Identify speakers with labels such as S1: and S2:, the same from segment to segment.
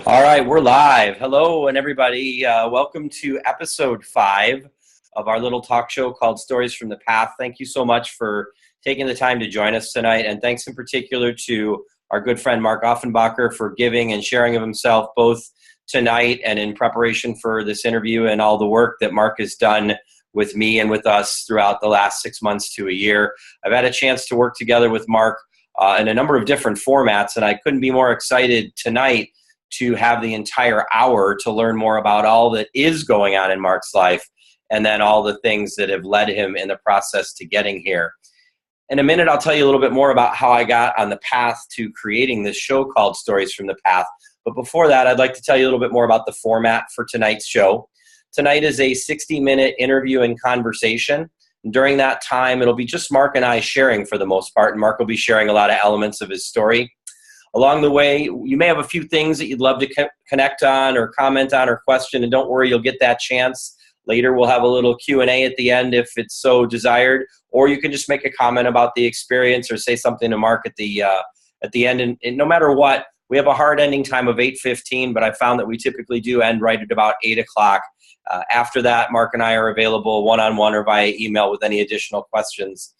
S1: All right, we're live. Hello, and everybody. Welcome to episode 5 of our little talk show called Stories from the Path. Thank you so much for taking the time to join us tonight. And thanks in particular to our good friend Mark Offenbacher for giving and sharing of himself both tonight and in preparation for this interview, and all the work that Mark has done with me and with us throughout the last 6 months to a year. I've had a chance to work together with Mark in a number of different formats, and I couldn't be more excited tonight to have the entire hour to learn more about all that is going on in Mark's life, and then all the things that have led him in the process to getting here. In a minute, I'll tell you a little bit more about how I got on the path to creating this show called Stories from the Path. But before that, I'd like to tell you a little bit more about the format for tonight's show. Tonight is a 60-minute interview and conversation. During that time, it'll be just Mark and I sharing for the most part, and Mark will be sharing a lot of elements of his story. Along the way, you may have a few things that you'd love to connect on or comment on or question, and don't worry, you'll get that chance. Later, we'll have a little Q&A at the end if it's so desired, or you can just make a comment about the experience or say something to Mark at the end. And no matter what, we have a hard ending time of 8:15, but I found that we typically do end right at about 8 o'clock. After that, Mark and I are available one-on-one or via email with any additional questions.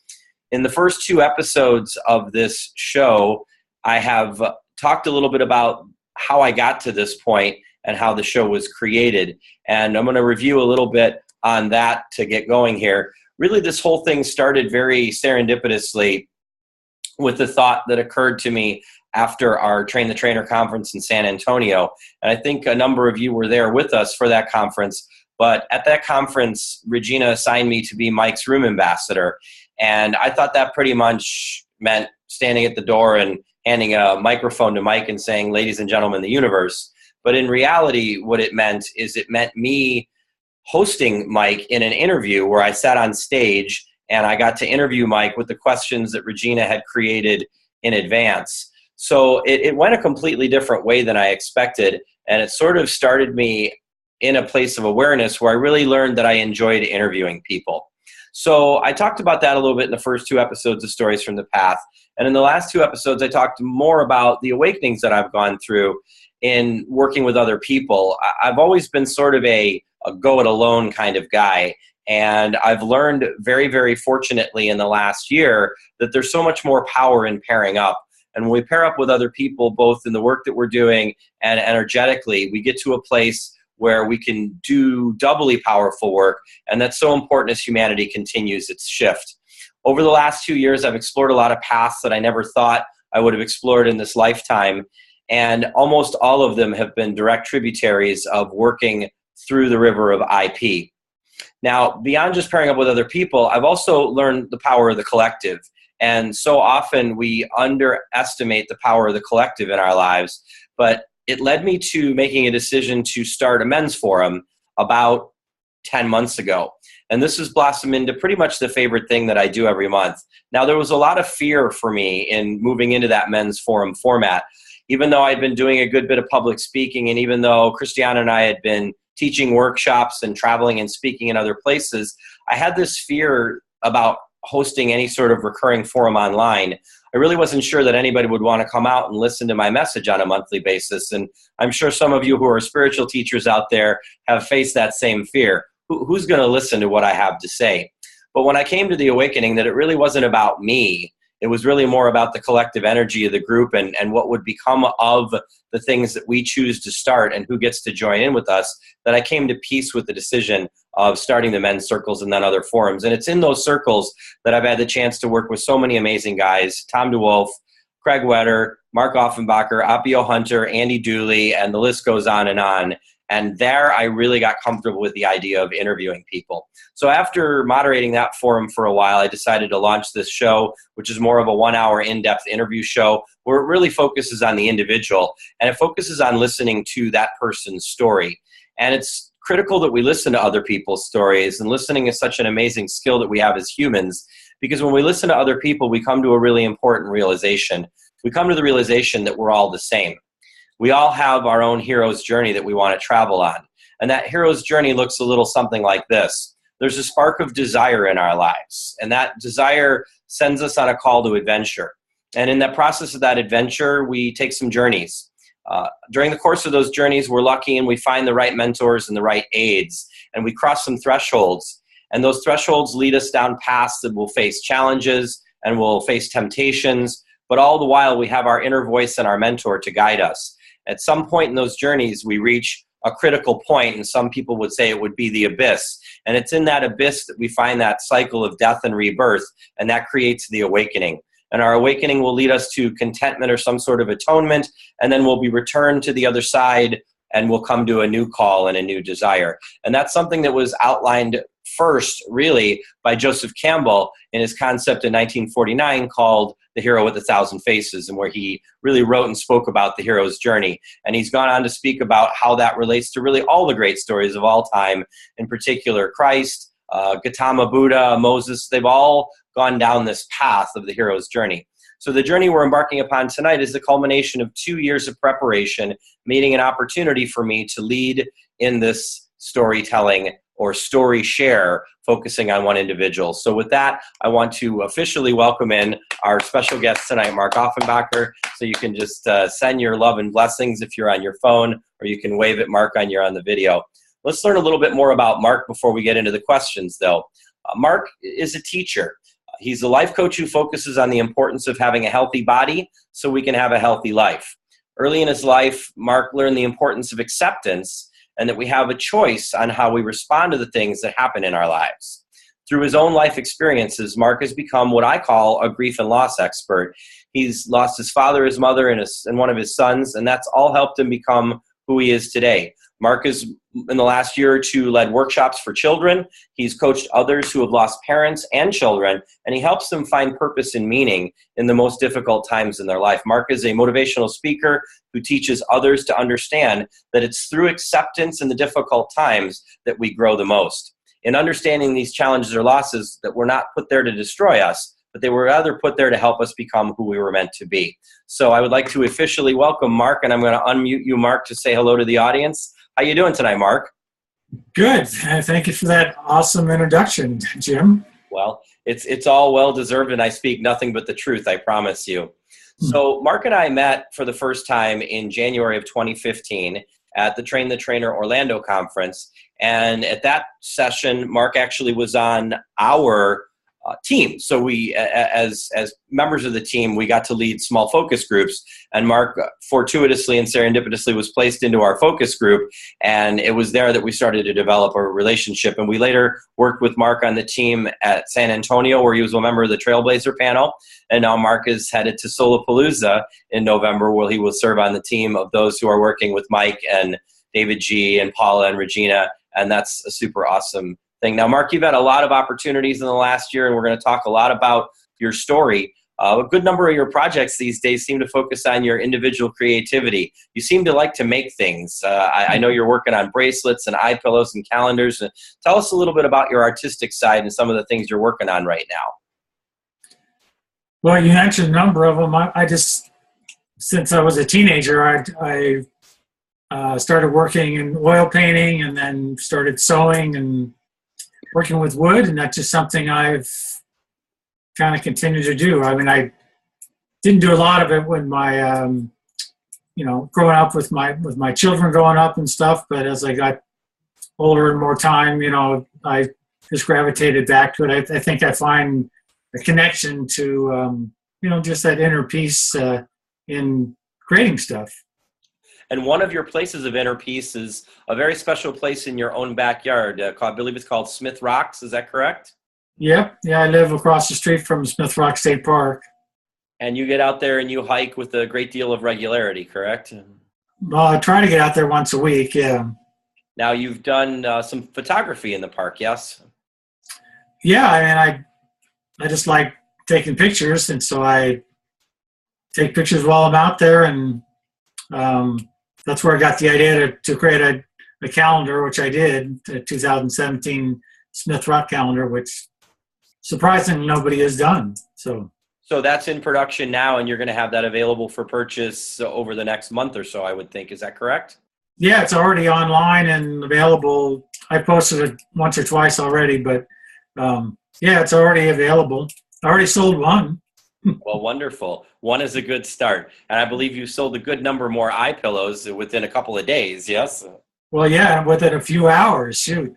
S1: In the first 2 episodes of this show, I have talked a little bit about how I got to this point and how the show was created. And I'm going to review a little bit on that to get going here. Really, this whole thing started very serendipitously with the thought that occurred to me after our Train the Trainer conference in San Antonio. And I think a number of you were there with us for that conference. But at that conference, Regina assigned me to be Mike's room ambassador. And I thought that pretty much meant standing at the door and handing a microphone to Mike and saying, "Ladies and gentlemen, the universe." But in reality, what it meant is it meant me hosting Mike in an interview where I sat on stage and I got to interview Mike with the questions that Regina had created in advance. So it went a completely different way than I expected, and it sort of started me in a place of awareness where I really learned that I enjoyed interviewing people. So I talked about that a little bit in the first 2 episodes of Stories from the Path. And in the last 2 episodes, I talked more about the awakenings that I've gone through in working with other people. I've always been sort of a go-it-alone kind of guy. And I've learned very, very fortunately in the last year that there's so much more power in pairing up. And when we pair up with other people, both in the work that we're doing and energetically, we get to a place where we can do doubly powerful work. And that's so important as humanity continues its shift. Over the last 2 years, I've explored a lot of paths that I never thought I would have explored in this lifetime. And almost all of them have been direct tributaries of working through the river of IP. Now, beyond just pairing up with other people, I've also learned the power of the collective. And so often we underestimate the power of the collective in our lives. But it led me to making a decision to start a men's forum about 10 months ago. And this has blossomed into pretty much the favorite thing that I do every month. Now, there was a lot of fear for me in moving into that men's forum format. Even though I'd been doing a good bit of public speaking, and even though Christiana and I had been teaching workshops and traveling and speaking in other places, I had this fear about hosting any sort of recurring forum online. I really wasn't sure that anybody would want to come out and listen to my message on a monthly basis. And I'm sure some of you who are spiritual teachers out there have faced that same fear. Who's going to listen to what I have to say? But when I came to the awakening that it really wasn't about me, it was really more about the collective energy of the group and what would become of the things that we choose to start and who gets to join in with us, that I came to peace with the decision of starting the men's circles and then other forums. And it's in those circles that I've had the chance to work with so many amazing guys: Tom DeWolf, Craig Wetter, Mark Offenbacher, Appio Hunter, Andy Dooley, and the list goes on and on. And there I really got comfortable with the idea of interviewing people. So after moderating that forum for a while, I decided to launch this show, which is more of a 1-hour in-depth interview show where it really focuses on the individual and it focuses on listening to that person's story. And it's critical that we listen to other people's stories, and listening is such an amazing skill that we have as humans, because when we listen to other people, we come to a really important realization. We come to the realization that we're all the same. We all have our own hero's journey that we want to travel on. And that hero's journey looks a little something like this. There's a spark of desire in our lives, and that desire sends us on a call to adventure. And in that process of that adventure, we take some journeys. During the course of those journeys, we're lucky and we find the right mentors and the right aides, and we cross some thresholds. And those thresholds lead us down paths that will face challenges and will face temptations, but all the while we have our inner voice and our mentor to guide us. At some point in those journeys, we reach a critical point, and some people would say it would be the abyss. And it's in that abyss that we find that cycle of death and rebirth, and that creates the awakening. And our awakening will lead us to contentment or some sort of atonement, and then we'll be returned to the other side, and we'll come to a new call and a new desire. And that's something that was outlined first, really, by Joseph Campbell in his concept in 1949 called The Hero with a Thousand Faces, and where he really wrote and spoke about the hero's journey. And he's gone on to speak about how that relates to really all the great stories of all time, in particular Christ, Gautama Buddha, Moses. They've all gone down this path of the hero's journey. So the journey we're embarking upon tonight is the culmination of 2 years of preparation, meeting an opportunity for me to lead in this storytelling or story share, focusing on one individual. So with that, I want to officially welcome in our special guest tonight, Mark Offenbacher. So you can just send your love and blessings if you're on your phone, or you can wave at Mark on the video. Let's learn a little bit more about Mark before we get into the questions, though. Mark is a teacher. He's a life coach who focuses on the importance of having a healthy body so we can have a healthy life. Early in his life, Mark learned the importance of acceptance and that we have a choice on how we respond to the things that happen in our lives. Through his own life experiences, Mark has become what I call a grief and loss expert. He's lost his father, his mother, and one of his sons, and that's all helped him become who he is today. Mark has, in the last year or two, led workshops for children. He's coached others who have lost parents and children, and he helps them find purpose and meaning in the most difficult times in their life. Mark is a motivational speaker who teaches others to understand that it's through acceptance in the difficult times that we grow the most. In understanding these challenges or losses, that we're not put there to destroy us, but they were rather put there to help us become who we were meant to be. So I would like to officially welcome Mark, and I'm going to unmute you, Mark, to say hello to the audience. How you doing tonight, Mark?
S2: Good. Thank you for that awesome introduction, Jim.
S1: Well, it's all well-deserved, and I speak nothing but the truth, I promise you. So Mark and I met for the first time in January of 2015 at the Train the Trainer Orlando conference. And at that session, Mark actually was on our team. So we, as members of the team, we got to lead small focus groups, and Mark fortuitously and serendipitously was placed into our focus group, and it was there that we started to develop a relationship. And we later worked with Mark on the team at San Antonio, where he was a member of the Trailblazer panel, and now Mark is headed to Solapalooza in November, where he will serve on the team of those who are working with Mike and David G. and Paula and Regina, and that's a super awesome thing. Now, Mark, you've had a lot of opportunities in the last year, and we're going to talk a lot about your story. A good number of your projects these days seem to focus on your individual creativity. You seem to like to make things. I know you're working on bracelets and eye pillows and calendars. Tell us a little bit about your artistic side and some of the things you're working on right now.
S2: Well, you mentioned a number of them. I just, since I was a teenager, I started working in oil painting, and then started sewing and working with wood, and that's just something I've kind of continued to do. I mean, I didn't do a lot of it when my, growing up with my children growing up and stuff, but as I got older and more time, I just gravitated back to it. I think I find a connection to, just that inner peace in creating stuff.
S1: And one of your places of inner peace is a very special place in your own backyard. I believe it's called Smith Rocks. Is that correct?
S2: Yep. Yeah, I live across the street from Smith Rock State Park.
S1: And you get out there and you hike with a great deal of regularity, correct?
S2: Well, I try to get out there once a week, yeah.
S1: Now, you've done some photography in the park, yes?
S2: Yeah, I mean, I just like taking pictures, and so I take pictures while I'm out there, and that's where I got the idea to create a calendar, which I did, the 2017 Smith Rock calendar, which surprisingly nobody has done. So
S1: that's in production now, and you're going to have that available for purchase over the next month or so, I would think. Is that correct?
S2: Yeah, it's already online and available. I posted it once or twice already, but yeah, it's already available. I already sold one.
S1: Well, wonderful. One is a good start. And I believe you sold a good number more eye pillows within a couple of days, yes?
S2: Well, yeah, within a few hours, shoot.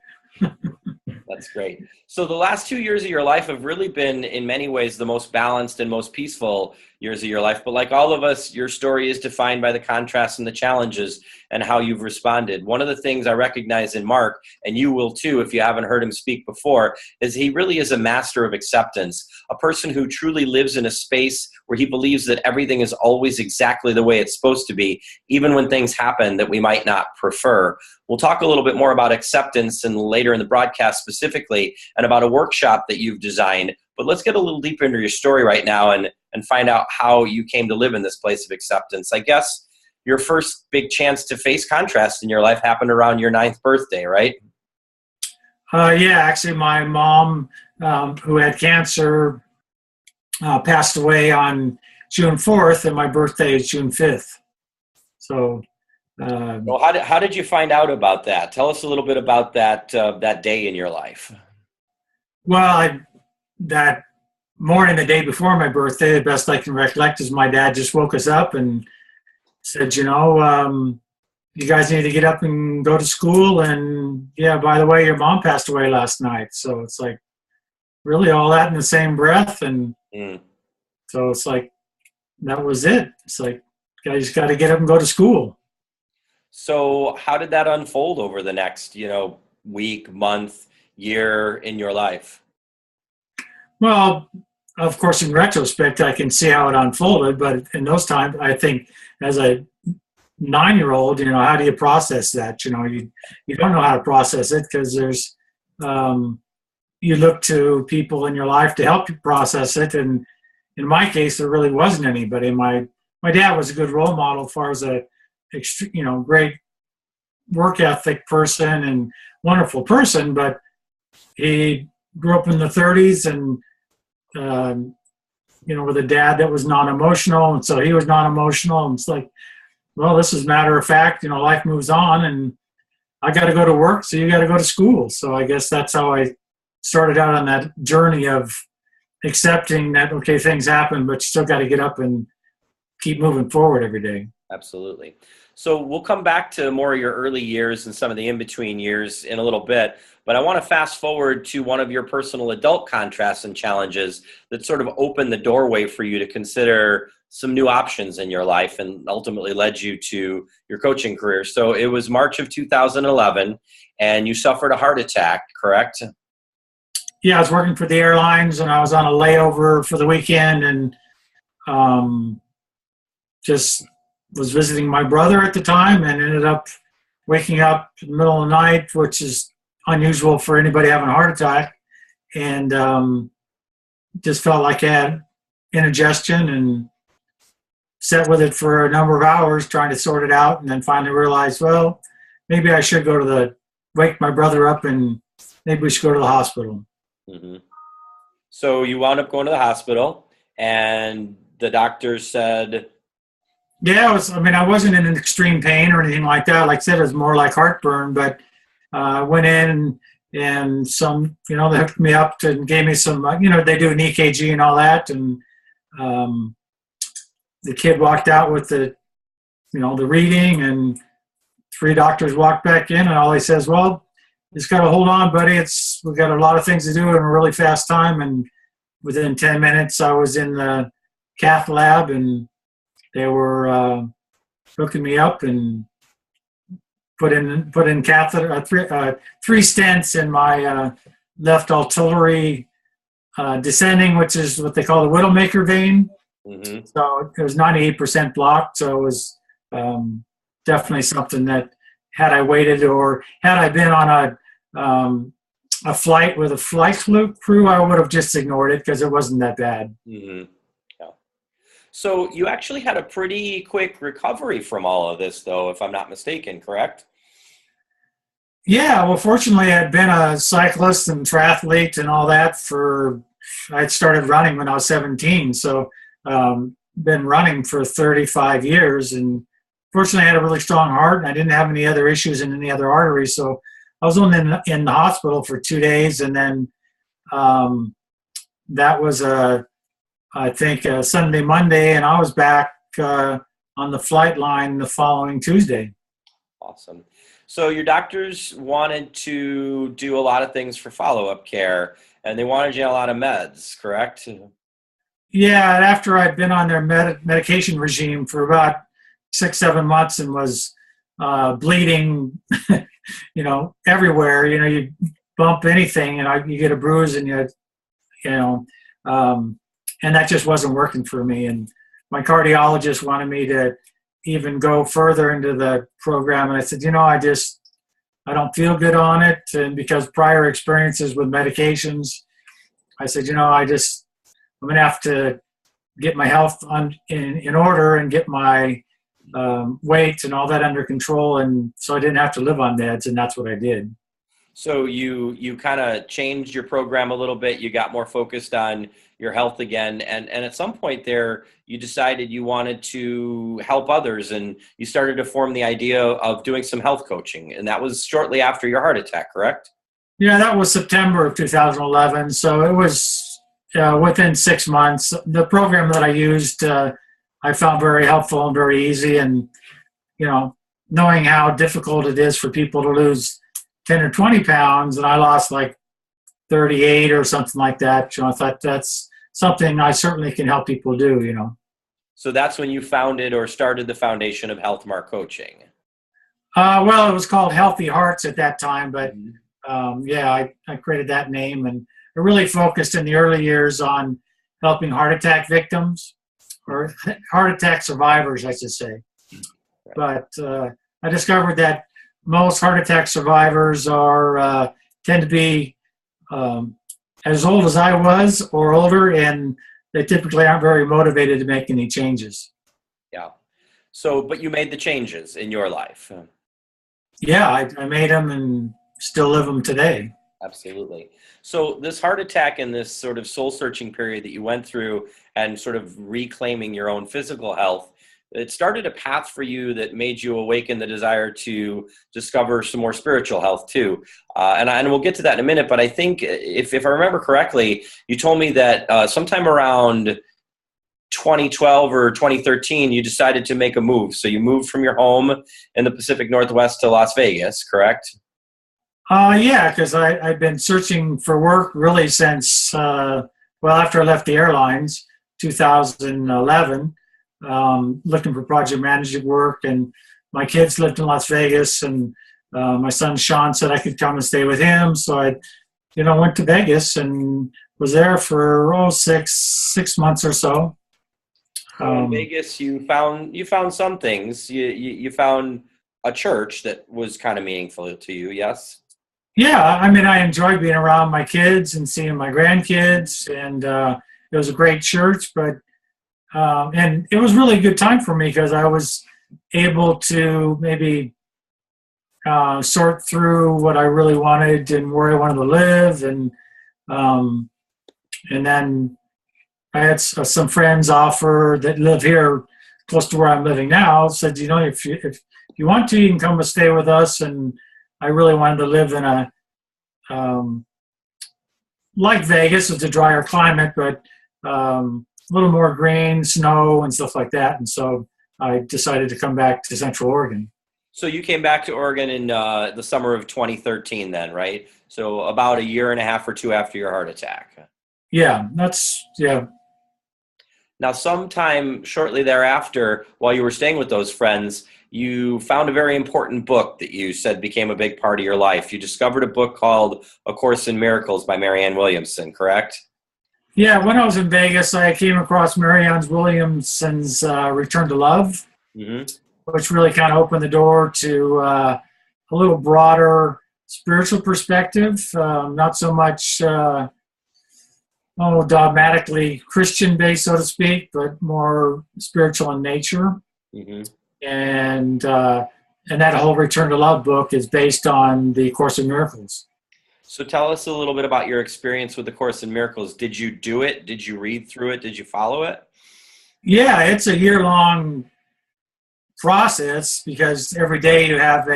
S1: That's great. So the last 2 years of your life have really been, in many ways, the most balanced and most peaceful years of your life. But like all of us, your story is defined by the contrasts and the challenges and how you've responded. One of the things I recognize in Mark, and you will too if you haven't heard him speak before, is he really is a master of acceptance, a person who truly lives in a space where he believes that everything is always exactly the way it's supposed to be, even when things happen that we might not prefer. We'll talk a little bit more about acceptance and later in the broadcast specifically, and about a workshop that you've designed. But let's get a little deeper into your story right now and find out how you came to live in this place of acceptance. I guess your first big chance to face contrast in your life happened around your 9th birthday, right?
S2: Yeah, actually, my mom, who had cancer, passed away on June 4th, and my birthday is June 5th. So,
S1: Well, how did you find out about that? Tell us a little bit about that day in your life.
S2: well, that morning, the day before my birthday, the best I can recollect is my dad just woke us up and said, you guys need to get up and go to school. And yeah, by the way, your mom passed away last night. So it's like really all that in the same breath. And so it's like, that was it. It's like, guys got to get up and go to school.
S1: So how did that unfold over the next, week, month, year in your life?
S2: Well, of course, in retrospect, I can see how it unfolded. But in those times, I think as a 9-year-old, how do you process that? You don't know how to process it because there's, you look to people in your life to help you process it. And in my case, there really wasn't anybody. My dad was a good role model as far as a great work ethic person and wonderful person, but he grew up in the 30s and with a dad that was non-emotional, and so he was non-emotional, and it's like, well, this is matter of fact, life moves on, and I got to go to work, so you got to go to school. So I guess that's how I started out on that journey of accepting that, okay, things happen, but you still got to get up and keep moving forward every day.
S1: Absolutely. So we'll come back to more of your early years and some of the in-between years in a little bit, but I want to fast forward to one of your personal adult contrasts and challenges that sort of opened the doorway for you to consider some new options in your life and ultimately led you to your coaching career. So it was March of 2011 and you suffered a heart attack, correct?
S2: Yeah, I was working for the airlines and I was on a layover for the weekend and just was visiting my brother at the time and ended up waking up in the middle of the night, which is unusual for anybody having a heart attack, and just felt like I had indigestion and sat with it for a number of hours trying to sort it out, and then finally realized, well, maybe I should wake my brother up and maybe we should go to the hospital.
S1: Mm-hmm. So you wound up going to the hospital and the doctor said...
S2: Yeah, I wasn't in extreme pain or anything like that. Like I said, it was more like heartburn, but I went in and some, they hooked me up and gave me some, they do an EKG and all that. And the kid walked out with the reading, and 3 doctors walked back in, and all he says, well, just got to hold on, buddy. We've got a lot of things to do in a really fast time. And within 10 minutes, I was in the cath lab, and they were hooking me up and put in catheter 3 stents in my left arterial descending, which is what they call the widowmaker vein. Mm-hmm. So it was 98% blocked. So it was definitely something that had I waited or had I been on a flight with a flight crew, I would have just ignored it because it wasn't that bad.
S1: Mm-hmm. So you actually had a pretty quick recovery from all of this, though, if I'm not mistaken, correct?
S2: Yeah, well, fortunately, I'd been a cyclist and triathlete and all that I'd started running when I was 17, so been running for 35 years. And fortunately, I had a really strong heart, and I didn't have any other issues in any other arteries. So I was only in the hospital for 2 days, and then that was a I think Sunday, Monday, and I was back on the flight line the following Tuesday.
S1: Awesome. So your doctors wanted to do a lot of things for follow-up care, and they wanted you on a lot of meds, correct?
S2: Yeah, and after I'd been on their medication regime for about 6, 7 months and was bleeding, everywhere. You bump anything and you get a bruise, and you know, and that just wasn't working for me. And my cardiologist wanted me to even go further into the program, and I said, I don't feel good on it, and because prior experiences with medications, I said, I'm going to have to get my health in order and get my weight and all that under control, and so I didn't have to live on meds, and that's what I did.
S1: So you kind of changed your program a little bit. You got more focused on your health again, and at some point there, you decided you wanted to help others, and you started to form the idea of doing some health coaching, and that was shortly after your heart attack, correct?
S2: Yeah, that was September of 2011, so it was within 6 months. The program that I used, I found very helpful and very easy, and knowing how difficult it is for people to lose 10 or 20 pounds, and I lost like 38 or something like that. I thought that's something I certainly can help people do.
S1: So that's when you founded or started the foundation of HealthMark Coaching.
S2: Well, it was called Healthy Hearts at that time, but I created that name, and I really focused in the early years on helping heart attack victims, or heart attack survivors, I should say.
S1: Right.
S2: But I discovered that most heart attack survivors tend to be as old as I was or older, and they typically aren't very motivated to make any changes.
S1: Yeah. So, but you made the changes in your life.
S2: Yeah, I made them and still live them today.
S1: Absolutely. So this heart attack and this sort of soul-searching period that you went through and sort of reclaiming your own physical health, it started a path for you that made you awaken the desire to discover some more spiritual health too. And we'll get to that in a minute, but I think if I remember correctly, you told me that sometime around 2012 or 2013, you decided to make a move. So you moved from your home in the Pacific Northwest to Las Vegas, correct?
S2: Yeah, because I've been searching for work really since, after I left the airlines, 2011. Looking for project management work, and my kids lived in Las Vegas, and my son Sean said I could come and stay with him, so I went to Vegas and was there for 6 months or so.
S1: In Vegas, you found some things. You found a church that was kind of meaningful to you, yes?
S2: Yeah, I mean, I enjoyed being around my kids and seeing my grandkids, and it was a great church, but and it was really a good time for me because I was able to maybe sort through what I really wanted and where I wanted to live, and then I had some friends offer that live here close to where I'm living now. Said, if you want to, you can come and stay with us. And I really wanted to live in a like Vegas, it's a drier climate, but a little more green, snow, and stuff like that. And so I decided to come back to Central Oregon.
S1: So you came back to Oregon in the summer of 2013 then, right? So about a year and a half or two after your heart attack.
S2: Yeah.
S1: Now, sometime shortly thereafter, while you were staying with those friends, you found a very important book that you said became a big part of your life. You discovered a book called A Course in Miracles by Marianne Williamson, correct?
S2: Yeah, when I was in Vegas, I came across Marianne Williamson's Return to Love, which really kind of opened the door to a little broader spiritual perspective, not so much dogmatically Christian-based, so to speak, but more spiritual in nature. And that whole Return to Love book is based on the Course in Miracles.
S1: So tell us a little bit about your experience with the Course in Miracles. Did you do it? Did you read through it? Did you follow it?
S2: Yeah, it's a year-long process because every day you have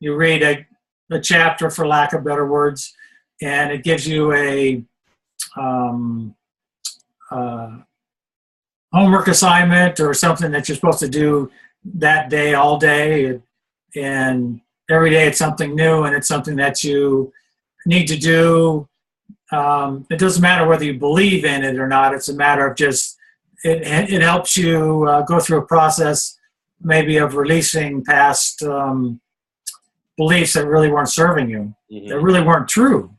S2: you read a chapter, for lack of better words, and it gives you homework assignment or something that you're supposed to do that day, all day. And every day it's something new, and it's something that you need to do. It doesn't matter whether you believe in it or not. It's a matter of just, it helps you go through a process maybe of releasing past beliefs that really weren't serving you, that really weren't true.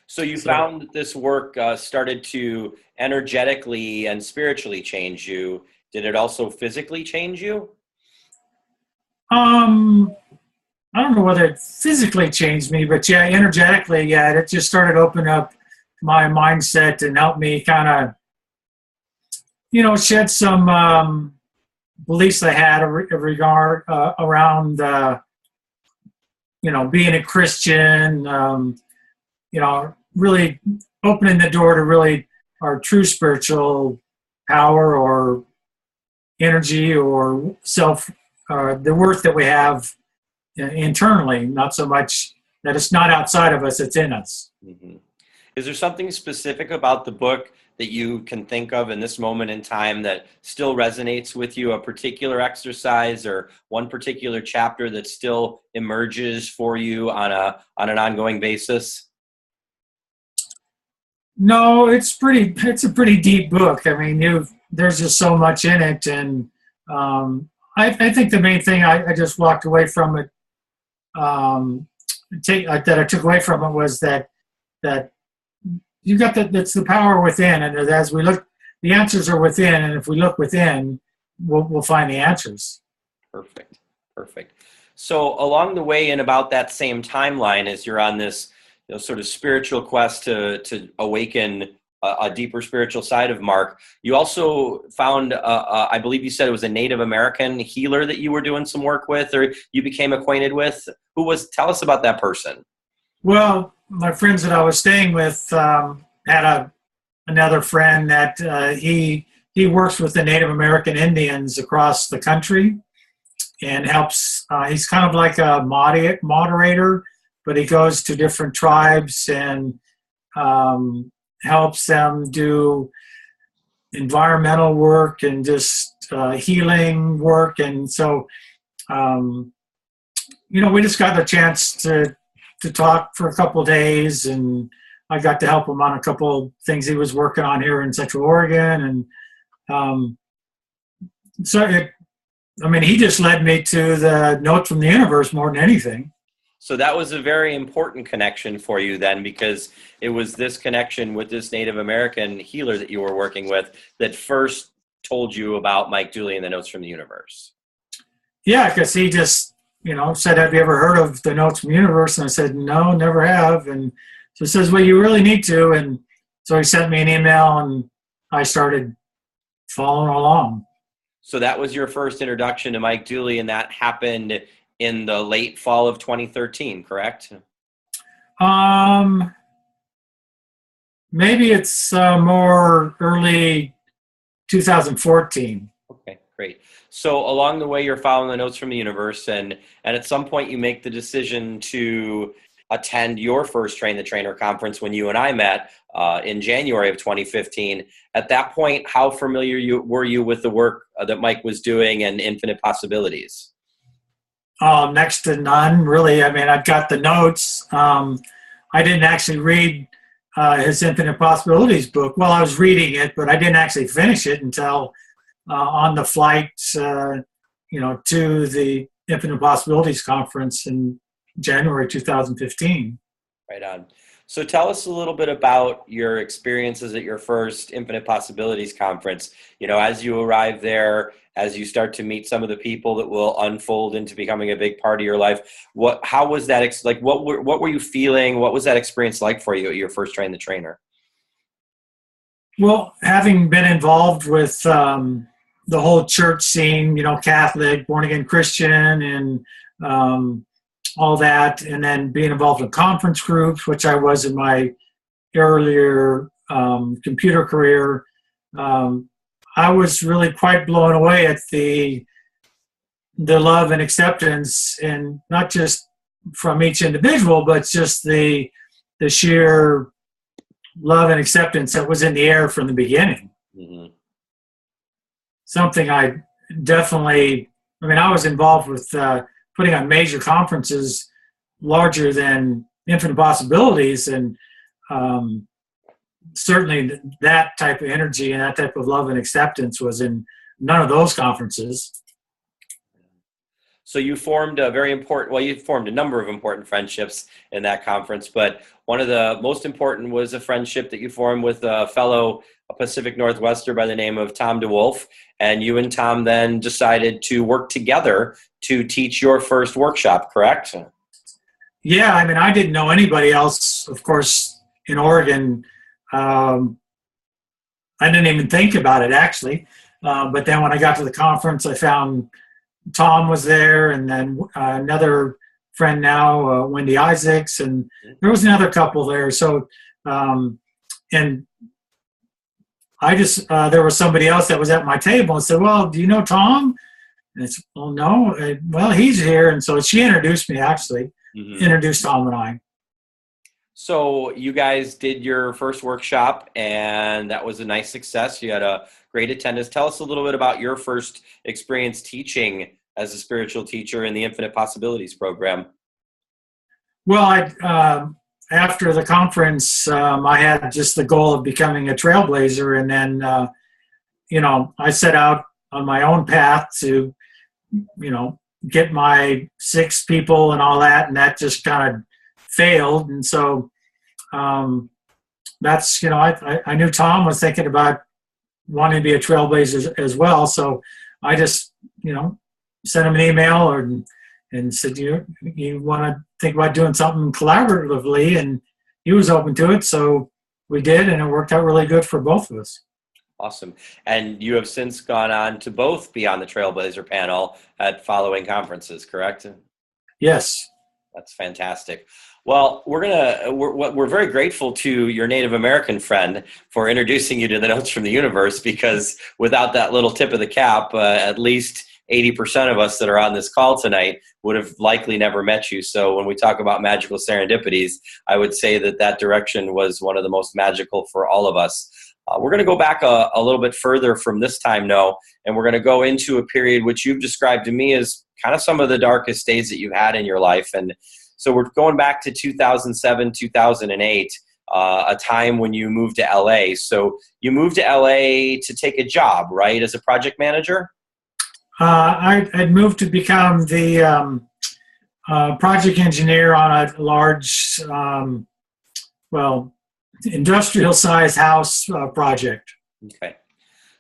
S1: So you found that this work started to energetically and spiritually change you. Did it also physically change you?
S2: I don't know whether it physically changed me, but yeah, energetically, yeah, it just started opening up my mindset and helped me kind of, shed some beliefs I had regard around, being a Christian, really opening the door to really our true spiritual power or energy or self, the worth that we have internally, not so much that it's not outside of us, it's in us.
S1: Mm-hmm. Is there something specific about the book that you can think of in this moment in time that still resonates with you, a particular exercise or one particular chapter that still emerges for you on an ongoing basis?
S2: No, it's a pretty deep book. I mean, there's just so much in it. And I think the main thing I just walked away from it, that I took away from it was that you got that's the power within, and as we look, the answers are within, and if we look within, we'll find the answers.
S1: Perfect. So along the way, in about that same timeline, as you're on this sort of spiritual quest to awaken a deeper spiritual side of Mark, you also found, I believe you said it was a Native American healer that you were doing some work with, or you became acquainted with. Tell us about that person.
S2: Well, my friends that I was staying with had another friend that he works with the Native American Indians across the country and helps. He's kind of like a moderator, but he goes to different tribes and helps them do environmental work and just healing work. And so, we just got a chance to talk for a couple of days, and I got to help him on a couple of things he was working on here in Central Oregon. And he just led me to the Notes from the Universe more than anything.
S1: So that was a very important connection for you then, because it was this connection with this Native American healer that you were working with that first told you about Mike Dooley and the Notes from the Universe.
S2: Yeah, because he just, said, "Have you ever heard of the Notes from the Universe?" And I said, "No, never have." And so he says, "Well, you really need to." And so he sent me an email, and I started following along.
S1: So that was your first introduction to Mike Dooley, and that happened in the late fall of 2013, correct?
S2: Maybe it's more early 2014.
S1: Okay, great. So along the way, you're following the Notes from the Universe, and at some point you make the decision to attend your first Train the Trainer conference when you and I met in January of 2015. At that point, how familiar were you with the work that Mike was doing and Infinite Possibilities?
S2: Next to none, really. I mean, I've got the notes. I didn't actually read his Infinite Possibilities book. Well, I was reading it, but I didn't actually finish it until on the flight, to the Infinite Possibilities conference in January 2015.
S1: Right on. So tell us a little bit about your experiences at your first Infinite Possibilities conference. As you arrive there, as you start to meet some of the people that will unfold into becoming a big part of your life, how was that like? What were you feeling? What was that experience like for you at your first Train the Trainer?
S2: Well, having been involved with the whole church scene, Catholic, born again Christian, and all that, and then being involved in conference groups, which I was in my earlier computer career, I was really quite blown away at the love and acceptance, and not just from each individual, but just the sheer love and acceptance that was in the air from the beginning.
S1: Mm-hmm.
S2: Something I definitely, I mean, I was involved with putting on major conferences larger than Infinite Possibilities, and certainly that type of energy and that type of love and acceptance was in none of those conferences.
S1: So you formed a very important, well, you formed a number of important friendships in that conference, but one of the most important was a friendship that you formed with a fellow Pacific Northwester by the name of Tom DeWolf. And you and Tom then decided to work together to teach your first workshop, correct?
S2: Yeah, I mean, I didn't know anybody else, of course, in Oregon. I didn't even think about it, actually. But then when I got to the conference, I found Tom was there, and then another friend now, Wendy Isaacs, and there was another couple there. So, and I just, there was somebody else that was at my table and said, well, do you know Tom? And it's, well, no. Well, he's here. And so she introduced me, actually, introduced Tom and I.
S1: So you guys did your first workshop, and that was a nice success. You had a great attendance. Tell us a little bit about your first experience teaching as a spiritual teacher in the Infinite Possibilities program.
S2: Well, after the conference, I had just the goal of becoming a trailblazer, and then, I set out on my own path to, get my 6 people and all that, and that just kind of failed. And so that's, I knew Tom was thinking about wanting to be a trailblazer as well. So I just, sent him an email and said, you want to think about doing something collaboratively? And he was open to it. So we did, and it worked out really good for both of us.
S1: Awesome. And you have since gone on to both be on the Trailblazer panel at following conferences, correct?
S2: Yes.
S1: That's fantastic. Well, we're very grateful to your Native American friend for introducing you to the Notes from the Universe, because without that little tip of the cap, at least 80% of us that are on this call tonight would have likely never met you. So when we talk about magical serendipities, I would say that direction was one of the most magical for all of us. We're going to go back a little bit further from this time now, and we're going to go into a period which you've described to me as kind of some of the darkest days that you've had in your life. And so we're going back to 2007, 2008, a time when you moved to LA. So you moved to LA to take a job, right, as a project manager?
S2: I'd moved to become the project engineer on a large, industrial-sized house project.
S1: Okay.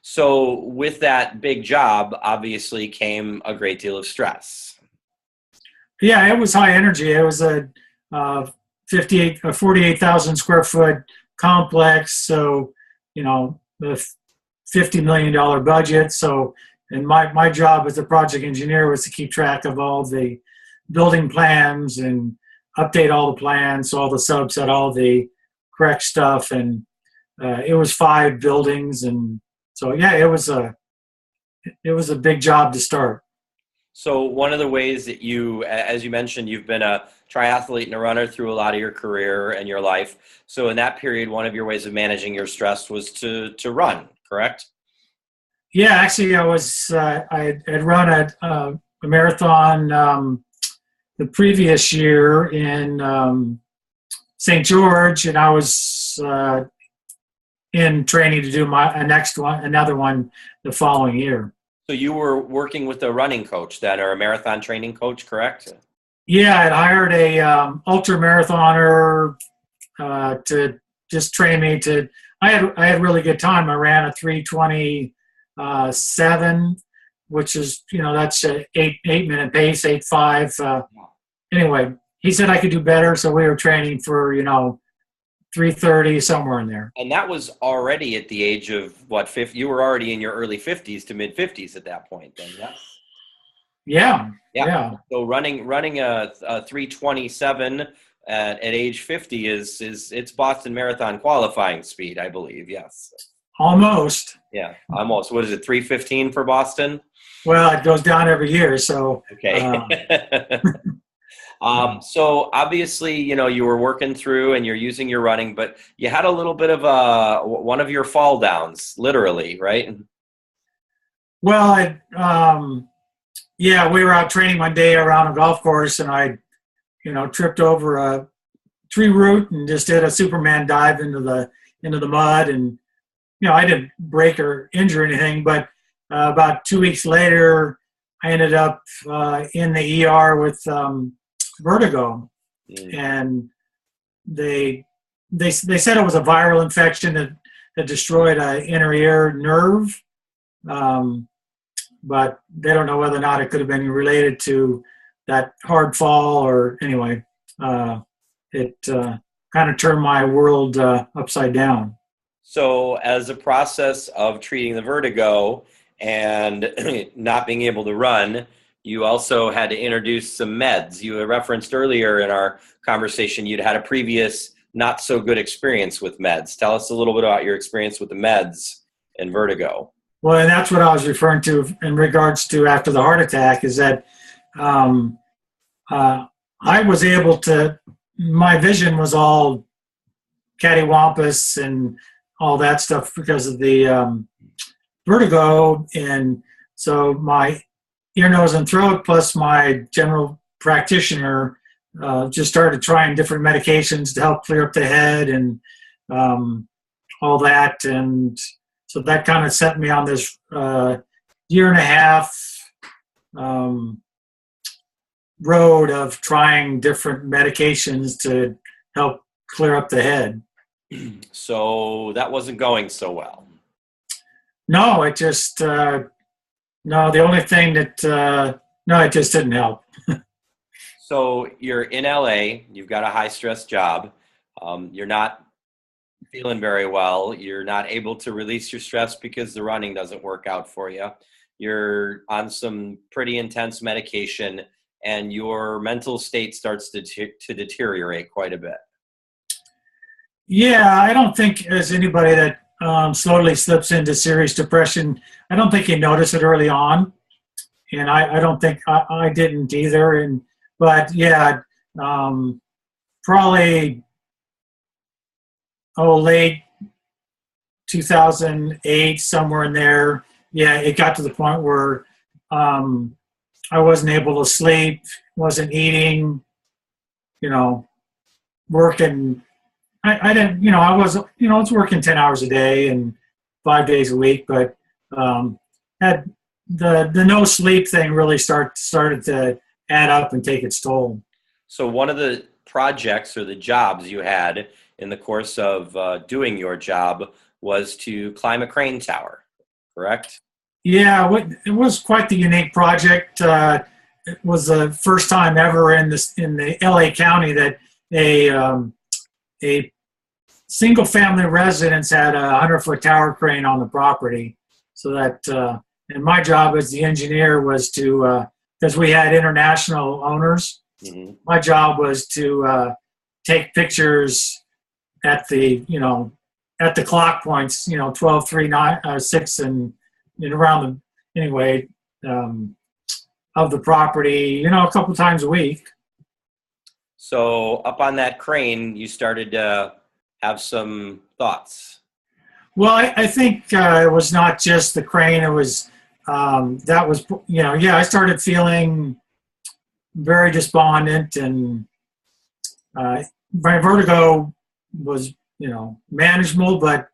S1: So with that big job, obviously came a great deal of stress.
S2: Yeah, it was high energy. It was a 48,000 square foot complex. So, the $50 million budget. So, and my job as a project engineer was to keep track of all the building plans and update all the plans, so all the subs had all the correct stuff. And it was 5 buildings, and so yeah, it was a big job to start.
S1: So one of the ways that you, as you mentioned, you've been a triathlete and a runner through a lot of your career and your life. So in that period, one of your ways of managing your stress was to run, correct?
S2: Yeah, actually, I had run a marathon the previous year in St. George, and I was in training to do another one the following year.
S1: So you were working with a running coach then, or a marathon training coach, correct?
S2: Yeah, I'd hired a ultra marathoner to just train me to. I had really good time. I ran a 3:27, which is that's a 8-minute pace, 8:5. Anyway, he said I could do better, so we were training for 3:30, somewhere in there.
S1: And that was already at the age of what, 50? You were already in your early 50s to mid 50s at that point, then, yes? Yeah. So running a 3:27 at age 50 it's Boston Marathon qualifying speed, I believe. Yes.
S2: Almost.
S1: Yeah, almost. What is it? 3:15 for Boston?
S2: Well, it goes down every year, so.
S1: Okay. So obviously, you were working through and you're using your running, but you had a little bit of one of your fall downs, literally, right?
S2: Well, yeah, we were out training one day around a golf course, and I, tripped over a tree root and just did a Superman dive into the mud, and I didn't break or injure anything, but about 2 weeks later, I ended up in the ER with vertigo, and they said it was a viral infection that destroyed an inner ear nerve, but they don't know whether or not it could have been related to that hard fall, or anyway, it kind of turned my world upside down.
S1: So as a process of treating the vertigo and not being able to run, you also had to introduce some meds. You referenced earlier in our conversation you'd had a previous not so good experience with meds. Tell us a little bit about your experience with the meds and vertigo.
S2: Well, and that's what I was referring to in regards to after the heart attack, is that I was able to, my vision was all cattywampus and all that stuff because of the vertigo. And so my ear, nose, and throat, plus my general practitioner, just started trying different medications to help clear up the head and all that. And so that kind of set me on this year and a half road of trying different medications to help clear up the head.
S1: So that wasn't going so well.
S2: No, it just, no, the only thing that, no, it just didn't help.
S1: So you're in LA, you've got a high stress job, you're not feeling very well, you're not able to release your stress because the running doesn't work out for you. You're on some pretty intense medication and your mental state starts to deteriorate quite a bit.
S2: Yeah, I don't think as anybody that slowly slips into serious depression, I don't think you notice it early on. And I don't think I didn't either. But yeah, probably late 2008, somewhere in there. Yeah, it got to the point where I wasn't able to sleep, wasn't eating, working. I didn't, I was working 10 hours a day and 5 days a week, but had the no sleep thing really started to add up and take its toll.
S1: So one of the projects or the jobs you had in the course of doing your job was to climb a crane tower, correct?
S2: Yeah, it was quite the unique project. It was the first time ever in the LA County that a single family residence had a 100-foot tower crane on the property. So that, and my job as the engineer was to, because we had international owners, my job was to take pictures at the, at the clock points, 12, 3, 9, 6, and around the, anyway, of the property, a couple times a week.
S1: So up on that crane, you started to have some thoughts.
S2: Well, I think it was not just the crane. It was, that was, I started feeling very despondent, and my vertigo was, manageable, but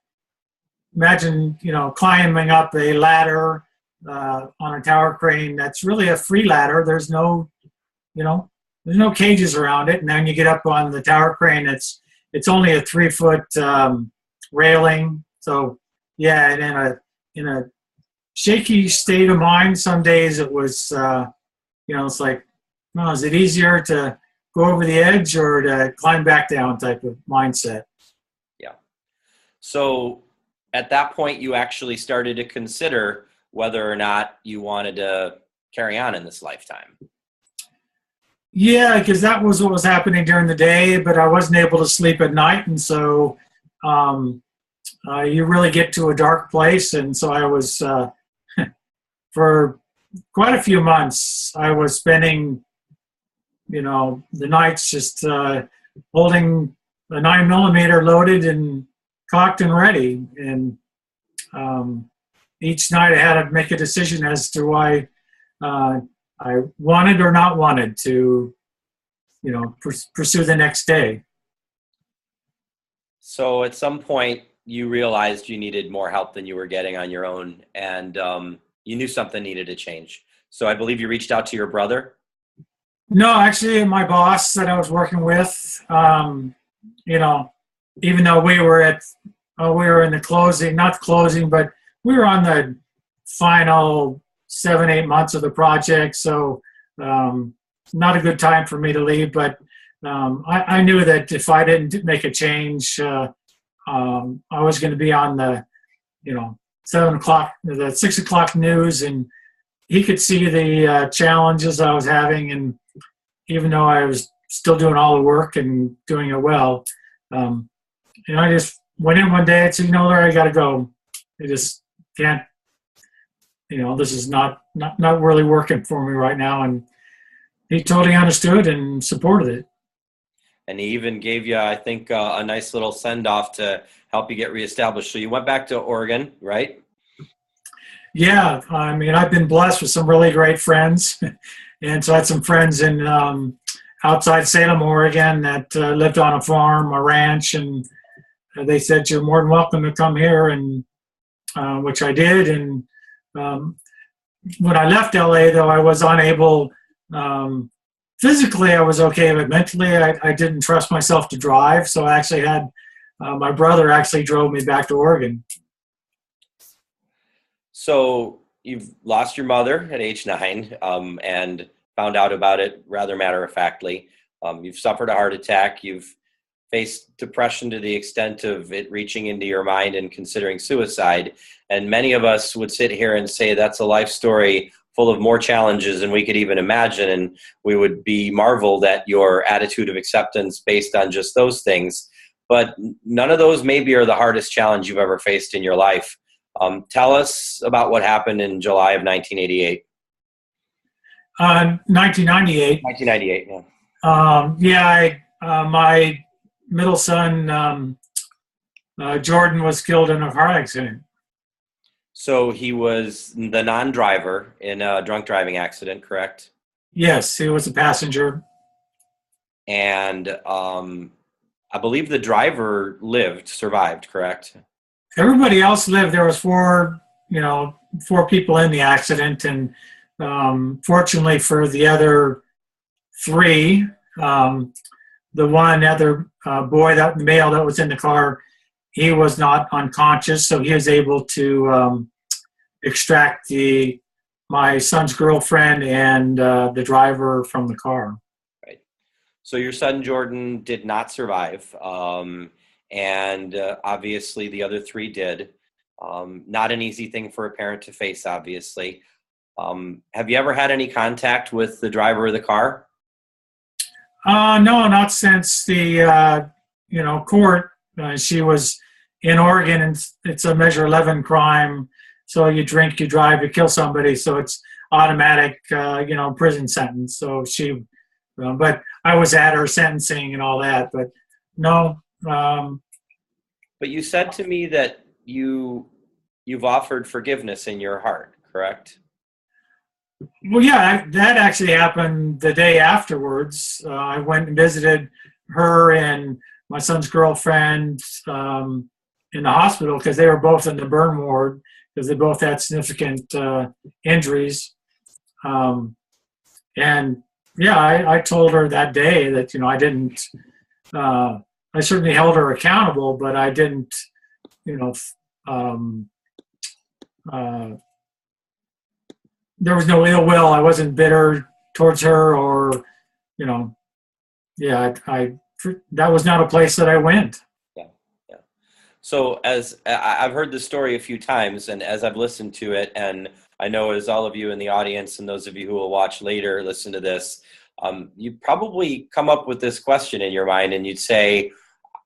S2: imagine, climbing up a ladder on a tower crane. That's really a free ladder. There's no, there's no cages around it. And then you get up on the tower crane, it's only a 3-foot railing. So yeah, and in a shaky state of mind, some days it was, it's like, well, is it easier to go over the edge or to climb back down type of mindset?
S1: Yeah. So at that point, you actually started to consider whether or not you wanted to carry on in this lifetime.
S2: Yeah, because that was what was happening during the day, but I wasn't able to sleep at night. And so you really get to a dark place. And so I was, for quite a few months, I was spending the nights just holding a 9mm loaded and cocked and ready. And each night I had to make a decision as to why I wanted or not wanted to, pursue the next day.
S1: So at some point, you realized you needed more help than you were getting on your own, and you knew something needed to change. So I believe you reached out to your brother?
S2: No, actually, my boss that I was working with, even though we were in the closing, not closing, but we were on the final 7-8 months of the project. So not a good time for me to leave, but I knew that if I didn't make a change, I was going to be on the, 7 o'clock, the 6 o'clock news, and he could see the challenges I was having. And even though I was still doing all the work and doing it well, I just went in one day and said, Larry, I got to go. I just can't, this is not really working for me right now. And he totally understood and supported it.
S1: And he even gave you, I think, a nice little send-off to help you get reestablished. So you went back to Oregon, right?
S2: Yeah, I've been blessed with some really great friends. And so I had some friends in outside Salem, Oregon that lived on a farm, a ranch, and they said, you're more than welcome to come here, and which I did. And when I left LA, though, I was unable, physically I was okay, but mentally I didn't trust myself to drive. So I actually had, my brother actually drove me back to Oregon.
S1: So you've lost your mother at age 9 and found out about it rather matter-of-factly. You've suffered a heart attack. You've faced depression to the extent of it reaching into your mind and considering suicide. And many of us would sit here and say that's a life story full of more challenges than we could even imagine. And we would be marveled at your attitude of acceptance based on just those things. But none of those maybe are the hardest challenge you've ever faced in your life. Tell us about what happened in July of 1988.
S2: 1998.
S1: 1998, yeah.
S2: My middle son, Jordan, was killed in a car accident.
S1: So he was the non-driver in a drunk driving accident, correct?
S2: Yes, he was a passenger.
S1: And I believe the driver survived, correct?
S2: Everybody else lived. There was four people in the accident, and fortunately for the other 3, the one other the male that was in the car, he was not unconscious, so he was able to extract my son's girlfriend and the driver from the car.
S1: Right. So your son Jordan did not survive. And obviously the other 3 did. Not an easy thing for a parent to face, obviously. Have you ever had any contact with the driver of the car?
S2: No, not since the court. She was in Oregon, and it's a Measure 11 crime. So you drink, you drive, you kill somebody. So it's automatic, prison sentence. So she, but I was at her sentencing and all that. But no.
S1: But you said to me that you've offered forgiveness in your heart, correct?
S2: Well, yeah, that actually happened the day afterwards. I went and visited her and my son's girlfriend in the hospital because they were both in the burn ward because they both had significant injuries. And yeah, I told her that day that, I didn't, I certainly held her accountable, but I didn't, there was no ill will. I wasn't bitter towards her or, that was not a place that I went.
S1: Yeah. So as I've heard this story a few times, and as I've listened to it, and I know as all of you in the audience and those of you who will watch later, listen to this, you'd probably come up with this question in your mind and you'd say,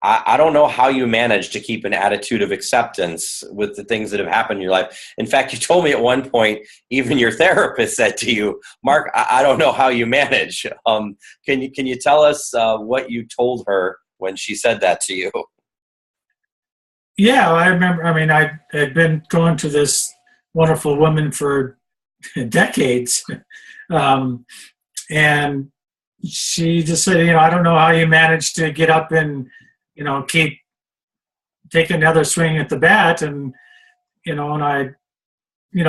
S1: I don't know how you manage to keep an attitude of acceptance with the things that have happened in your life. In fact, you told me at one point, even your therapist said to you, Mark, I don't know how you manage. Can you tell us what you told her when she said that to you?
S2: Yeah, I remember. I mean, I had been going to this wonderful woman for decades, um, and she just said, I don't know how you manage to get up and, keep taking another swing at the bat, and I,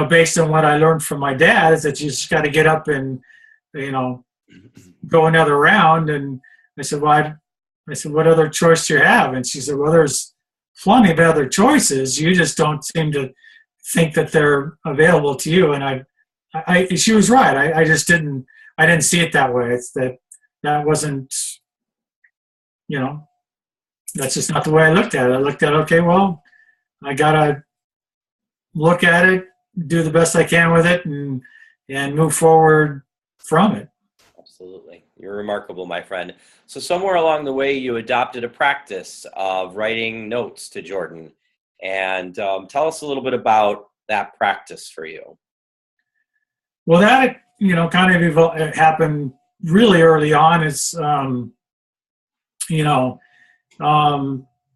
S2: based on what I learned from my dad, is that you just got to get up and, you know, go another round. And I said, what other choice do you have? And she said, well, there's plenty of other choices. You just don't seem to think that they're available to you. And she was right. I didn't see it that way. It's that wasn't, that's just not the way I looked at it. I looked at, okay, well, I gotta look at it, do the best I can with it, and move forward from it.
S1: Absolutely. You're remarkable, my friend. So somewhere along the way, you adopted a practice of writing notes to Jordan. And tell us a little bit about that practice for you.
S2: Well, that, kind of happened really early on. It's,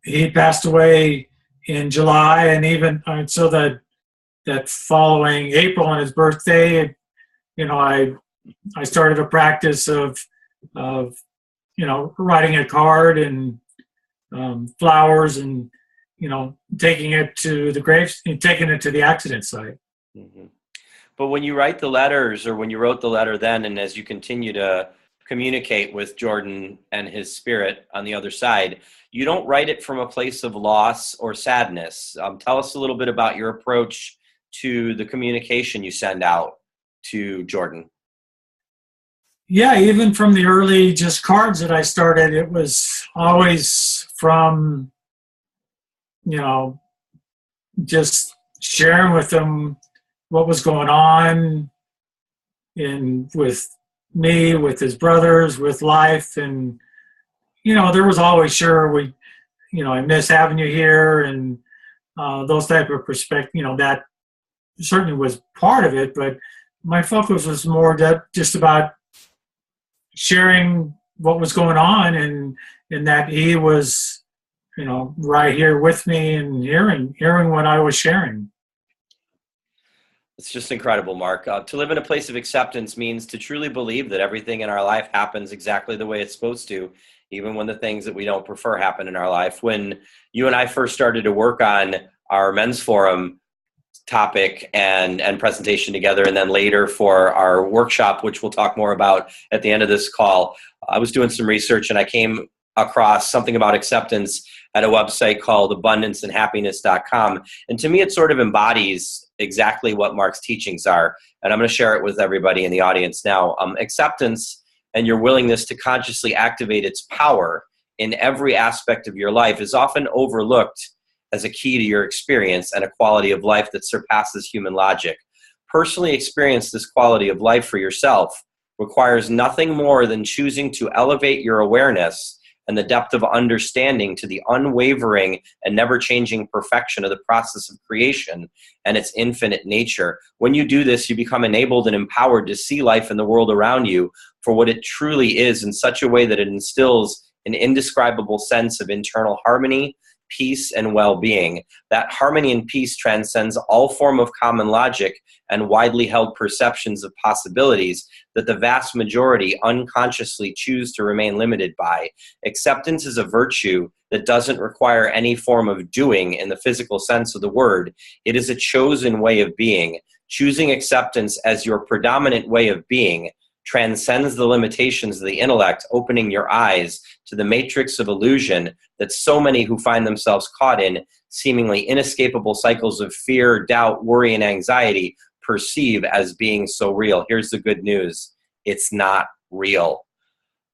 S2: he passed away in July, and even so that following April on his birthday, I started a practice of writing a card and flowers and taking it to the grave, taking it to the accident site.
S1: Mm-hmm. But when you write the letters, or when you wrote the letter then, and as you continue to communicate with Jordan and his spirit on the other side, you don't write it from a place of loss or sadness. Tell us a little bit about your approach to the communication you send out to Jordan.
S2: Yeah, even from the early just cards that I started, it was always from, just sharing with them what was going on with me, with his brothers, with life. And, there was always, sure, I miss having you here, and those type of perspective, that certainly was part of it. But my focus was more just about sharing what was going on, and that he was, right here with me and hearing what I was sharing.
S1: It's just incredible, Mark. To live in a place of acceptance means to truly believe that everything in our life happens exactly the way it's supposed to, even when the things that we don't prefer happen in our life. When you and I first started to work on our men's forum topic and presentation together, and then later for our workshop, which we'll talk more about at the end of this call, I was doing some research and I came across something about acceptance at a website called abundanceandhappiness.com. And to me, it sort of embodies exactly what Mark's teachings are. And I'm going to share it with everybody in the audience now. Acceptance and your willingness to consciously activate its power in every aspect of your life is often overlooked as a key to your experience and a quality of life that surpasses human logic. Personally experience this quality of life for yourself requires nothing more than choosing to elevate your awareness and the depth of understanding to the unwavering and never-changing perfection of the process of creation and its infinite nature. When you do this, you become enabled and empowered to see life in the world around you for what it truly is, in such a way that it instills an indescribable sense of internal harmony, peace, and well-being. That harmony and peace transcends all form of common logic and widely held perceptions of possibilities that the vast majority unconsciously choose to remain limited by. Acceptance is a virtue that doesn't require any form of doing in the physical sense of the word. It is a chosen way of being. Choosing acceptance as your predominant way of being transcends the limitations of the intellect, opening your eyes to the matrix of illusion that so many who find themselves caught in seemingly inescapable cycles of fear, doubt, worry, and anxiety perceive as being so real. Here's the good news. It's not real.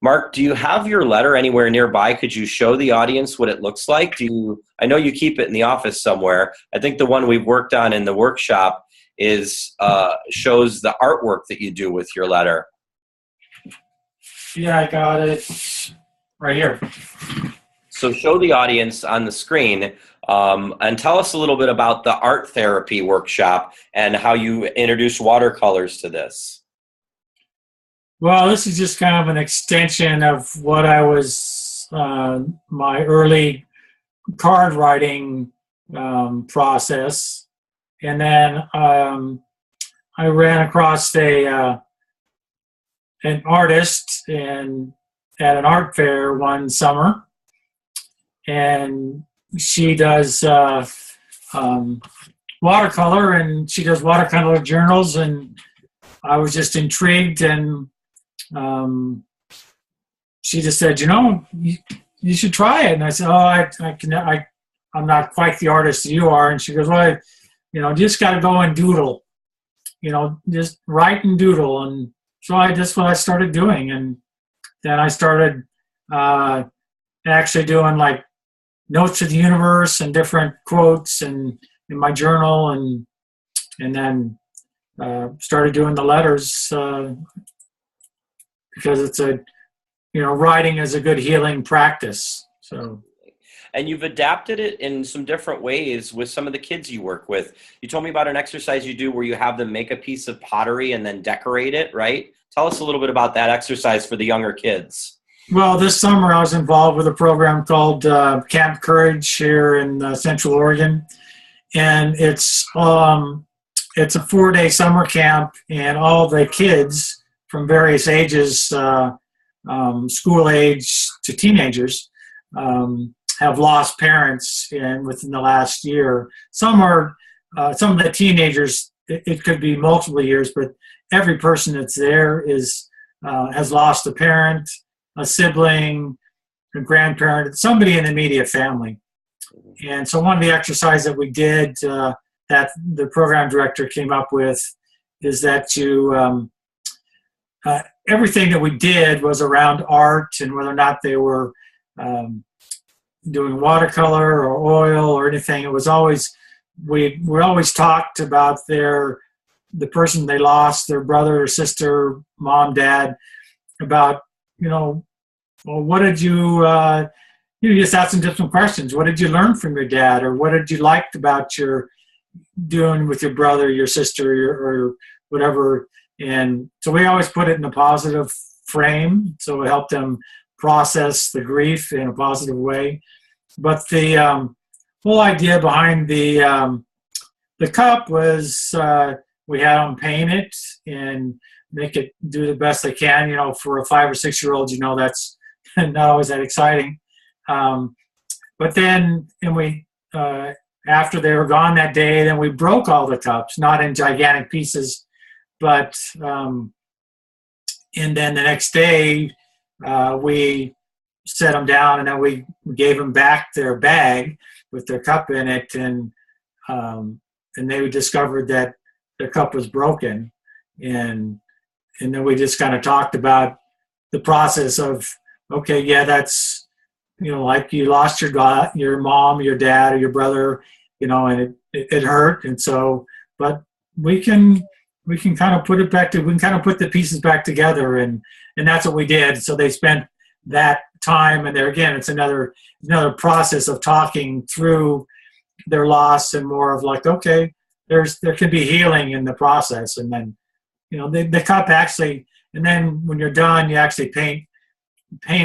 S1: Mark, do you have your letter anywhere nearby? Could you show the audience what it looks like? I know you keep it in the office somewhere. I think the one we've worked on in the workshop shows the artwork that you do with your letter.
S2: Yeah, I got it right here.
S1: So show the audience on the screen and tell us a little bit about the art therapy workshop and how you introduce watercolors to this.
S2: Well, this is just kind of an extension of what I was, my early card writing process. And then I ran across an artist at an art fair one summer, and she does watercolor, and she does watercolor journals, and I was just intrigued, and she just said, you should try it. And I said, I'm not quite the artist you are. And she goes, well, just got to go and doodle, just write and doodle. And so that's what I started doing. And then I started actually doing like notes of the universe and different quotes and in my journal, and then started doing the letters because it's writing is a good healing practice. So.
S1: And you've adapted it in some different ways with some of the kids you work with. You told me about an exercise you do where you have them make a piece of pottery and then decorate it, right? Tell us a little bit about that exercise for the younger kids.
S2: Well, this summer I was involved with a program called Camp Courage here in Central Oregon. And it's a 4-day summer camp, and all the kids from various ages, school age to teenagers, have lost parents within the last year. Some of the teenagers, it could be multiple years, but every person that's there has lost a parent, a sibling, a grandparent, somebody in the immediate family. And so one of the exercises that we did that the program director came up with is that everything that we did was around art, and whether or not they were doing watercolor or oil or anything, it was always, we always talked about the person they lost, their brother or sister, mom, dad, about, well, what did you just ask them different questions. What did you learn from your dad, or what did you like about your doing with your brother, your sister, or whatever? And so we always put it in a positive frame, so it helped them process the grief in a positive way. But the whole idea behind the cup was we had them paint it and make it do the best they can. For a 5 or 6 year old, that's not always that exciting. But then, after they were gone that day, then we broke all the cups, not in gigantic pieces, but and then the next day we set them down, and then we gave them back their bag with their cup in it, and they discovered that their cup was broken, and then we just kind of talked about the process of, okay, yeah, that's, like you lost your mom, your dad, or your brother, and it hurt, and so, but we can kind of put it back we can kind of put the pieces back together, and that's what we did. So they spent that time, and there again, it's another process of talking through their loss, and more of like, okay, there can be healing in the process, and then the cup actually, and then when you're done, you actually paint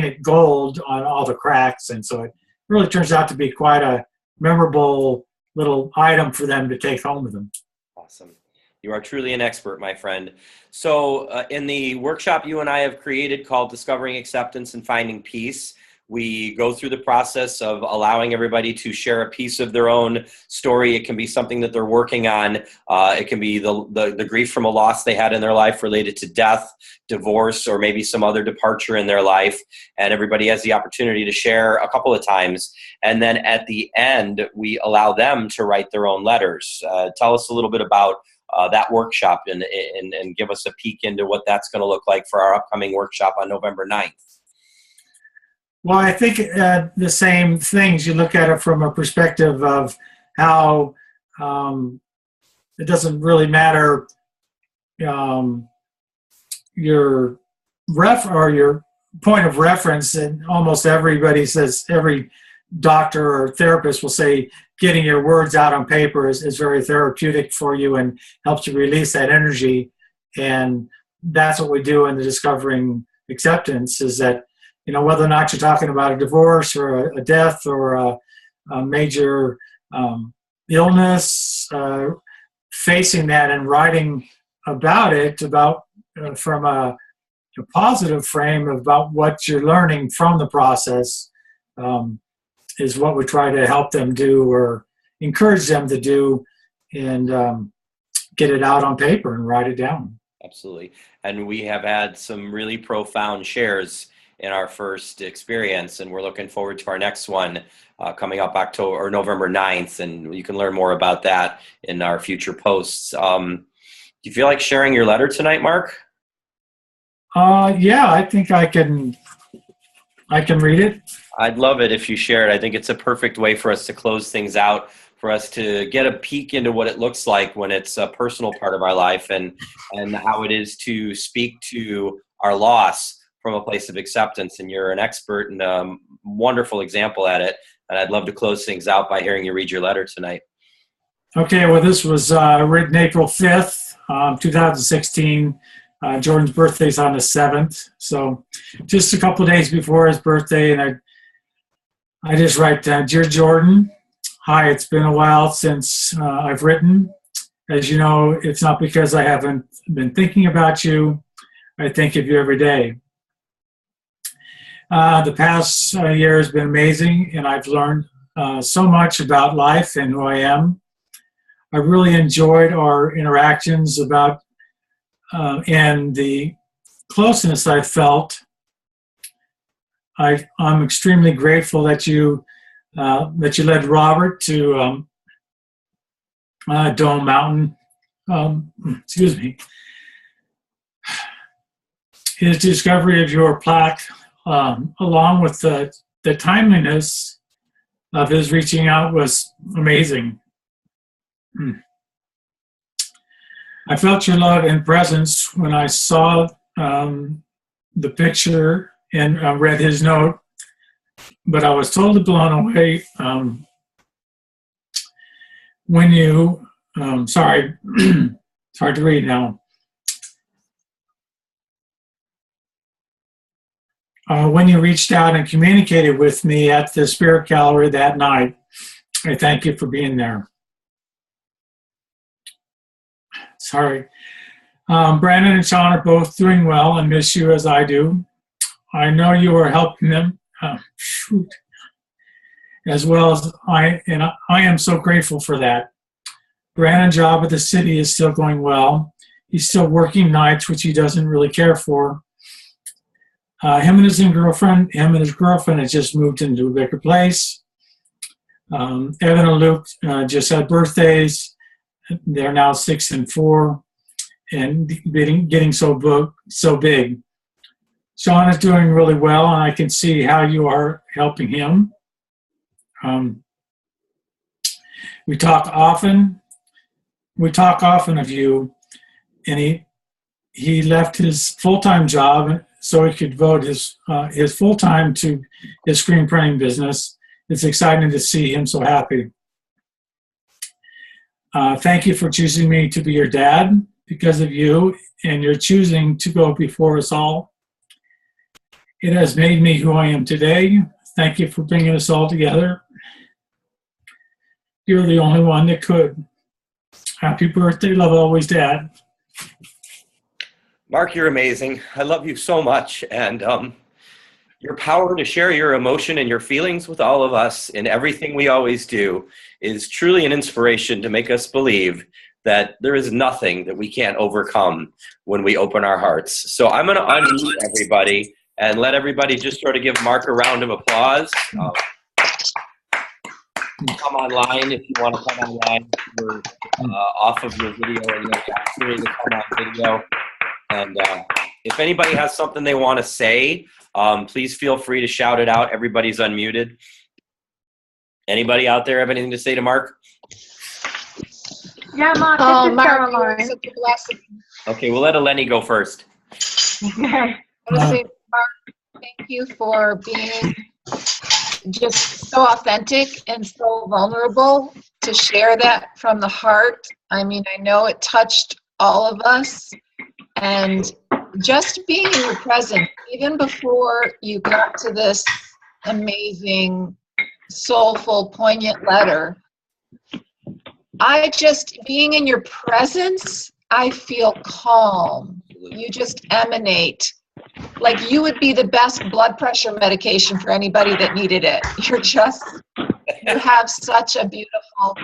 S2: it gold on all the cracks, and so it really turns out to be quite a memorable little item for them to take home with them.
S1: Awesome. You are truly an expert, my friend. So in the workshop you and I have created called Discovering Acceptance and Finding Peace, we go through the process of allowing everybody to share a piece of their own story. It can be something that they're working on. It can be the grief from a loss they had in their life related to death, divorce, or maybe some other departure in their life. And everybody has the opportunity to share a couple of times. And then at the end, we allow them to write their own letters. Tell us a little bit about that workshop and give us a peek into what that's going to look like for our upcoming workshop on November 9th.
S2: Well, I think the same things. You look at it from a perspective of how it doesn't really matter your point of reference, and almost everybody says, every doctor or therapist will say, getting your words out on paper is very therapeutic for you and helps you release that energy. And that's what we do in the Discovering Acceptance, is that, whether or not you're talking about a divorce or a death or a major illness, facing that and writing about it, from a positive frame about what you're learning from the process, is what we try to help them do or encourage them to do, and get it out on paper and write it down.
S1: Absolutely. And we have had some really profound shares in our first experience, and we're looking forward to our next one coming up November 9th, and you can learn more about that in our future posts. Do you feel like sharing your letter tonight, Mark?
S2: Yeah, I think I can read it.
S1: I'd love it if you share it. I think it's a perfect way for us to close things out, for us to get a peek into what it looks like when it's a personal part of our life, and how it is to speak to our loss from a place of acceptance. And you're an expert and a wonderful example at it. And I'd love to close things out by hearing you read your letter tonight.
S2: Okay, well, this was written April 5th, 2016. Jordan's birthday's on the 7th, so just a couple of days before his birthday, and I just write, Dear Jordan, hi, it's been a while since I've written. As you know, it's not because I haven't been thinking about you. I think of you every day. The past year has been amazing, and I've learned so much about life and who I am. I really enjoyed our interactions and the closeness I felt. I'm extremely grateful that you led Robert to Dome Mountain. Excuse me. His discovery of your plaque, along with the timeliness of his reaching out, was amazing. I felt your love and presence when I saw the picture and read his note, but I was totally blown away when you, sorry, it's hard to read now. When you reached out and communicated with me at the Spirit Gallery that night, I thank you for being there. Sorry. Brandon and Sean are both doing well and miss you as I do. I know you are helping them, as well as I am so grateful for that. Brandon's job at the city is still going well. He's still working nights, which he doesn't really care for. Him and his girlfriend had just moved into a bigger place. Evan and Luke just had birthdays. They're now 6 and 4, and getting so big. Sean is doing really well, and I can see how you are helping him. We talk often of you, and he left his full-time job so he could devote his full time to his screen printing business. It's exciting to see him so happy. Thank you for choosing me to be your dad. Because of you and your choosing to go before us all, it has made me who I am today. Thank you for bringing us all together. You're the only one that could. Happy birthday, love always, Dad.
S1: Mark, you're amazing. I love you so much, and your power to share your emotion and your feelings with all of us in everything we always do is truly an inspiration to make us believe that there is nothing that we can't overcome when we open our hearts. So I'm going to unmute everybody and let everybody just sort of give Mark a round of applause. Come online if you want to come online. We're off of your video and you're free to come on video. And if anybody has something they want to say, please feel free to shout it out. Everybody's unmuted. Anybody out there have anything to say to Mark?
S3: Yeah, Mark.
S4: Oh, Mark, you're such a blessing.
S1: Okay, we'll let Eleni go first.
S4: I want to say, Mark,
S3: Thank you for being just so authentic and so vulnerable to share that from the heart. I mean, I know it touched all of us, and just being in your presence, even before you got to this amazing, soulful, poignant letter, being in your presence, I feel calm. You just emanate. Like you would be the best blood pressure medication for anybody that needed it. You have such a beautiful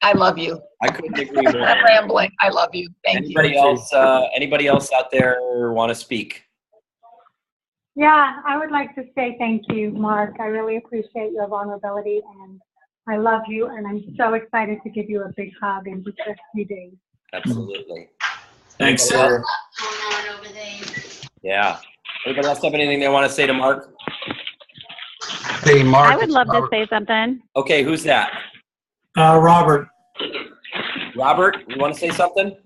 S3: I love you.
S1: I couldn't agree more.
S3: I'm rambling. I love you. Thank you.
S1: Anybody else out there want to speak?
S4: Yeah, I would like to say thank you, Mark. I really appreciate your vulnerability, and I love you, and I'm so excited to give you a big hug in just a few days.
S1: Absolutely.
S2: Thanks, Sarah.
S1: Yeah. Anybody else have anything they want to say to Mark?
S5: Hey, Mark.
S6: I would love to say something.
S1: Okay, who's that?
S2: Robert.
S1: Robert, you want to say something?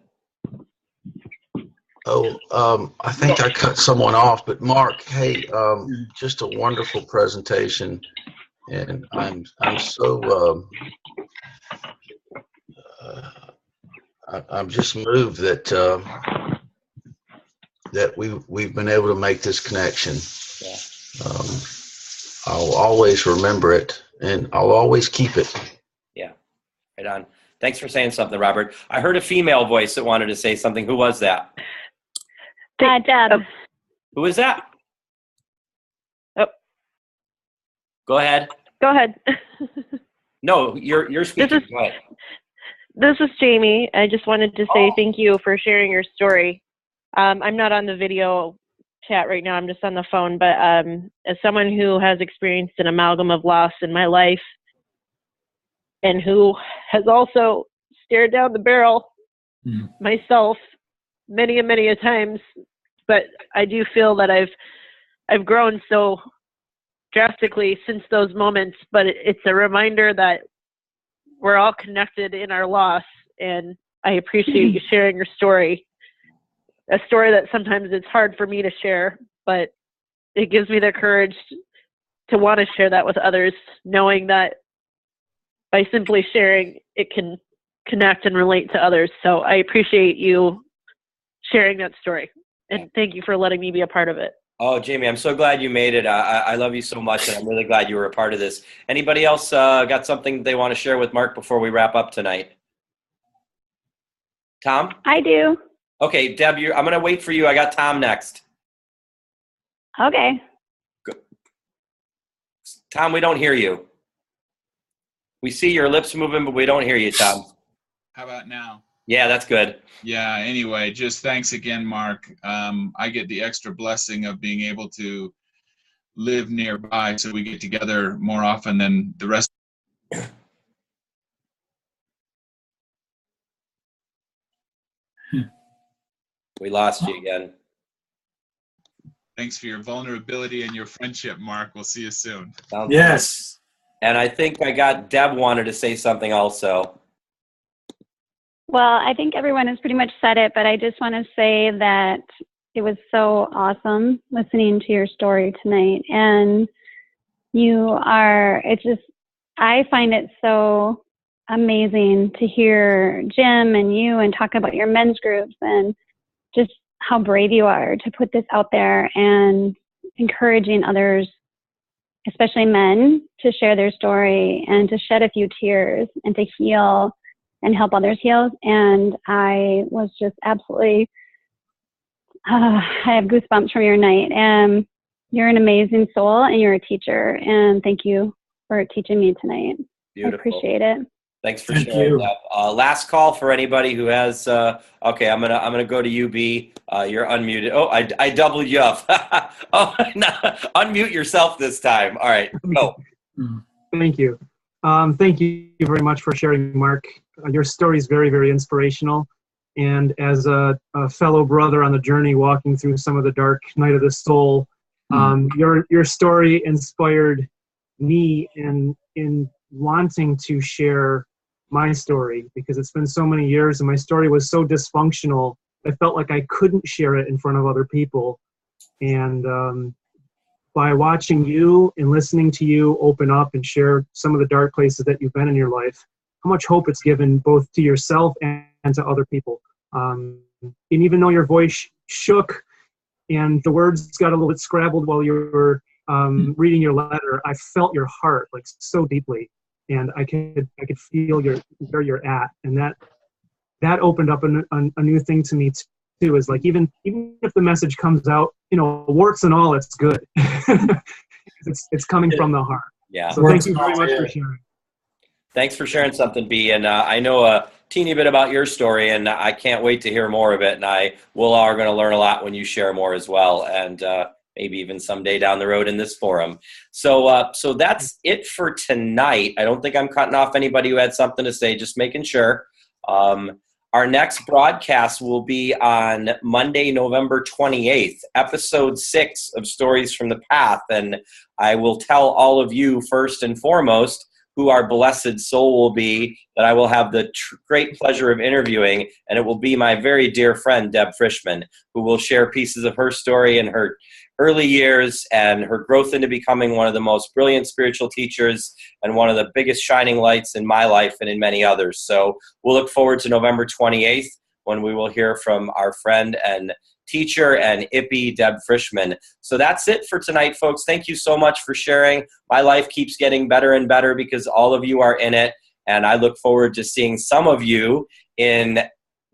S5: I think I cut someone off, but Mark, hey, just a wonderful presentation, and I'm so I'm just moved that that we've been able to make this connection.
S1: Yeah.
S5: I'll always remember it, and I'll always keep it.
S1: Yeah, right on. Thanks for saying something, Robert. I heard a female voice that wanted to say something. Who was that?
S6: Deb.
S1: Who is that?
S6: Oh.
S1: Go ahead.
S6: Go ahead.
S1: No, you're speaking. Go ahead.
S6: This is Jamie. I just wanted to say thank you for sharing your story. I'm not on the video chat right now. I'm just on the phone. But as someone who has experienced an amalgam of loss in my life and who has also stared down the barrel myself many a times, but I do feel that I've grown so drastically since those moments. But it's a reminder that we're all connected in our loss, and I appreciate you sharing your story. A story that sometimes it's hard for me to share, but it gives me the courage to want to share that with others, knowing that by simply sharing, it can connect and relate to others. So I appreciate you sharing that story, and thank you for letting me be a part of it.
S1: Oh, Jamie, I'm so glad you made it. I love you so much, and I'm really glad you were a part of this. Anybody else got something they want to share with Mark before we wrap up tonight? Tom?
S6: I do.
S1: Okay, Deb, I'm going to wait for you. I got Tom next.
S6: Okay.
S1: Tom, we don't hear you. We see your lips moving, but we don't hear you, Tom.
S7: How about now?
S1: Yeah, that's good.
S7: Yeah, anyway, just thanks again, Mark. I get the extra blessing of being able to live nearby, so we get together more often than the rest.
S1: We lost you again.
S7: Thanks for your vulnerability and your friendship, Mark. We'll see you soon.
S2: Yes.
S1: And I think I got Deb wanted to say something also.
S6: Well, I think everyone has pretty much said it, but I just want to say that it was so awesome listening to your story tonight. And I find it so amazing to hear Jim and you and talk about your men's groups and just how brave you are to put this out there and encouraging others, especially men, to share their story and to shed a few tears and to heal and help others heal. And I was just absolutely, I have goosebumps from your night. And you're an amazing soul, and you're a teacher. And thank you for teaching me tonight.
S1: Beautiful.
S6: I appreciate it.
S1: Thanks for sharing that. Last call for anybody who has. Okay, I'm gonna go to you, B. You're unmuted. Oh, I doubled you up. Oh, no, unmute yourself this time. All right, go.
S8: Thank you. Thank you very much for sharing, Mark. Your story is very, very inspirational. And as a fellow brother on the journey, walking through some of the dark night of the soul, your story inspired me in wanting to share my story, because it's been so many years and my story was so dysfunctional. I felt like I couldn't share it in front of other people. And by watching you and listening to you open up and share some of the dark places that you've been in your life, how much hope it's given both to yourself and to other people. And even though your voice shook and the words got a little bit scrabbled while you were reading your letter, I felt your heart like so deeply, and I could feel where you're at, and that opened up a new thing to me too. Is like even if the message comes out, warts and all, it's good. it's coming from the heart.
S1: Yeah.
S8: So thank you very much for sharing.
S1: Thanks for sharing something, B. And I know a teeny bit about your story, and I can't wait to hear more of it. And we'll are going to learn a lot when you share more as well, and maybe even someday down the road in this forum. So that's it for tonight. I don't think I'm cutting off anybody who had something to say, just making sure. Our next broadcast will be on Monday, November 28th, episode 6 of Stories from the Path. And I will tell all of you first and foremost who our blessed soul will be that I will have the great pleasure of interviewing. And it will be my very dear friend, Deb Frischman, who will share pieces of her story and her early years and her growth into becoming one of the most brilliant spiritual teachers and one of the biggest shining lights in my life and in many others. So we'll look forward to November 28th when we will hear from our friend and teacher and Ippy, Deb Frischman. So that's it for tonight, folks. Thank you so much for sharing. My life keeps getting better and better because all of you are in it. And I look forward to seeing some of you in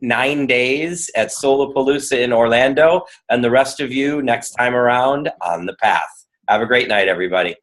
S1: 9 days at Solapalooza in Orlando, and the rest of you next time around on the path. Have a great night, everybody.